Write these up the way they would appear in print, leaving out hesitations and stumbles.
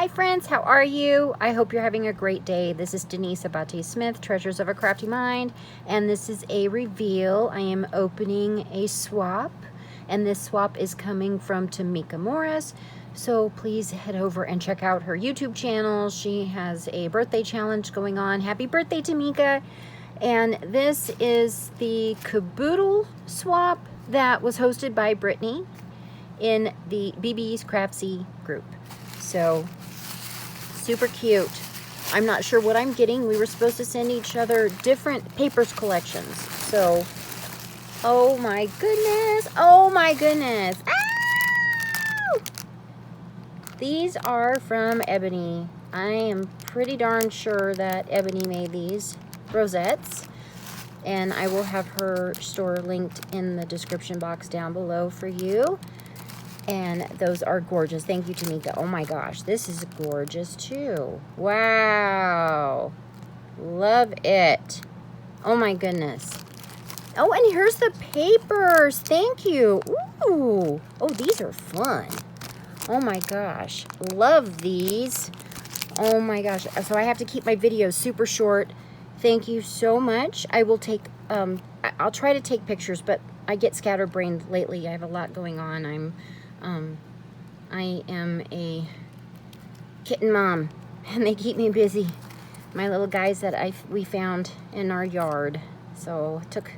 Hi friends, how are you? I hope you're having a great day. This is Denise Abate Smith, Treasures of a Crafty Mind, and this is a reveal. I am opening a swap, and this swap is coming from Tamika Morris. So please head over and check out her YouTube channel. She has a birthday challenge going on. Happy birthday, Tamika! And this is the Caboodle swap that was hosted by Brittany in the BB's Crafty group. So super cute. I'm not sure what I'm getting. We were supposed to send each other different papers collections. So, oh my goodness. Oh my goodness. Ow! These are from Ebony. I am pretty darn sure that Ebony made these rosettes. And I will have her store linked in the description box down below for you. And those are gorgeous. Thank you, Tamika. Oh my gosh, this is gorgeous too. Wow. Love it. Oh my goodness. Oh, and here's the papers. Thank you. Ooh. Oh, these are fun. Oh my gosh. Love these. Oh my gosh. So I have to keep my videos super short. Thank you so much. I will take, I'll try to take pictures, but I get scatterbrained lately. I have a lot going on. I am a kitten mom, and they keep me busy. My little guys that we found in our yard. So it took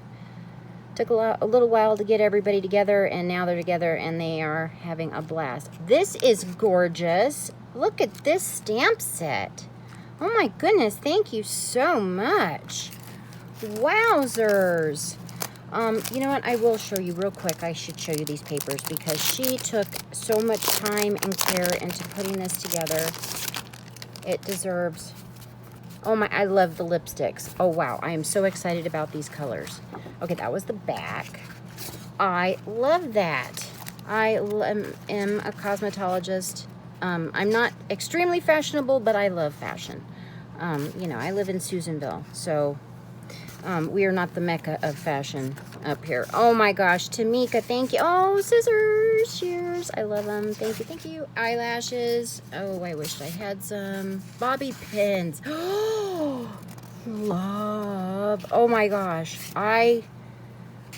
a little while to get everybody together, and now they're together and they are having a blast. This is gorgeous. Look at this stamp set. Oh my goodness, thank you so much. Wowzers. You know what? I will show you real quick. I should show you these papers because she took so much time and care into putting this together. It deserves... Oh my, I love the lipsticks. Oh wow, I am so excited about these colors. Okay, that was the back. I love that. I am a cosmetologist. I'm not extremely fashionable, but I love fashion. You know, I live in Susanville, so... we are not the mecca of fashion up here. Oh my gosh, Tamika, thank you. Oh, scissors, shears, I love them. Thank you, thank you. Eyelashes. Oh, I wished I had some. Bobby pins. Oh, love. Oh my gosh. I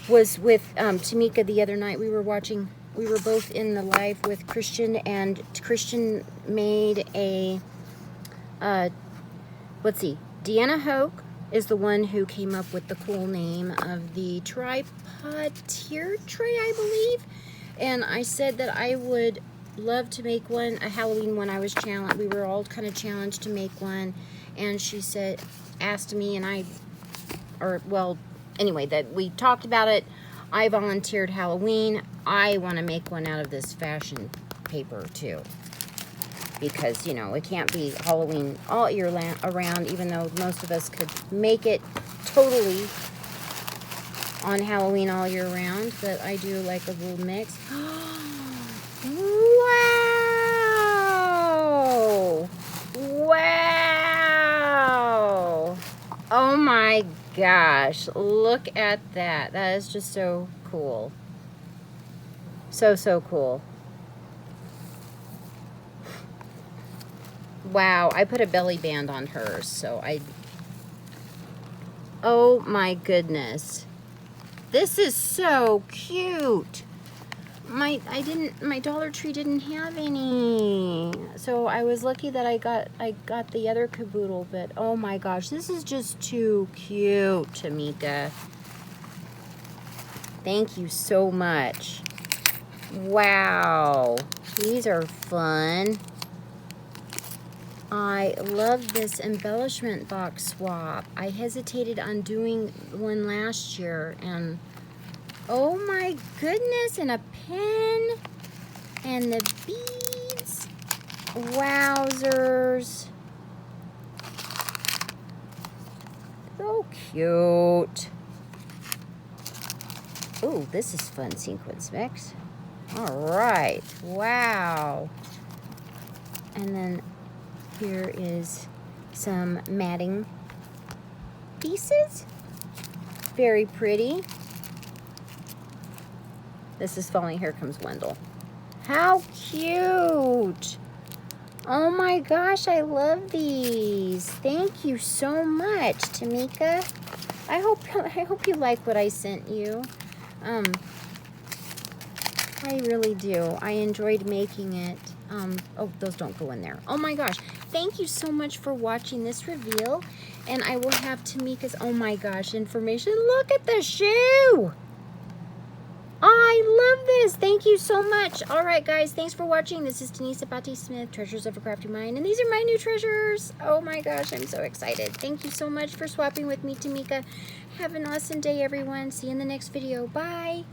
was with Tamika the other night. We were both in the live with Christian, and Christian made a, let's see, Deanna Hoke is the one who came up with the cool name of the tripod tier tray, I believe. And I said that I would love to make one, a Halloween one. I was challenged. We were all kind of challenged to make one. And she said, asked me, and anyway, that we talked about it. I volunteered Halloween. I want to make one out of this fashion paper too. Because, you know, it can't be Halloween all year around, even though most of us could make it totally on Halloween all year round. But I do like a little mix. Wow! Wow! Oh my gosh. Look at that. That is just so cool. So cool. Wow, I put a belly band on hers, so oh my goodness. This is so cute. My Dollar Tree didn't have any. So I was lucky that I got the other caboodle, but oh my gosh, this is just too cute, Tamika. Thank you so much. Wow. These are fun. I love this embellishment box swap. I hesitated on doing one last year, and oh my goodness, and a pen, and the beads. Wowzers. So cute. Oh, this is fun sequence mix. All right. Wow. And then here is some matting pieces. Very pretty. This is falling. Here comes Wendell. How cute. Oh my gosh, I love these. Thank you so much, Tamika. I hope you like what I sent you. I really do. I enjoyed making it. Oh, those don't go in there. Oh my gosh. Thank you so much for watching this reveal. And I will have Tamika's, oh my gosh, information. Look at the shoe. I love this. Thank you so much. All right, guys. Thanks for watching. This is Denise Abate Smith, Treasures of a Crafty Mind. And these are my new treasures. Oh my gosh, I'm so excited. Thank you so much for swapping with me, Tamika. Have an awesome day, everyone. See you in the next video. Bye.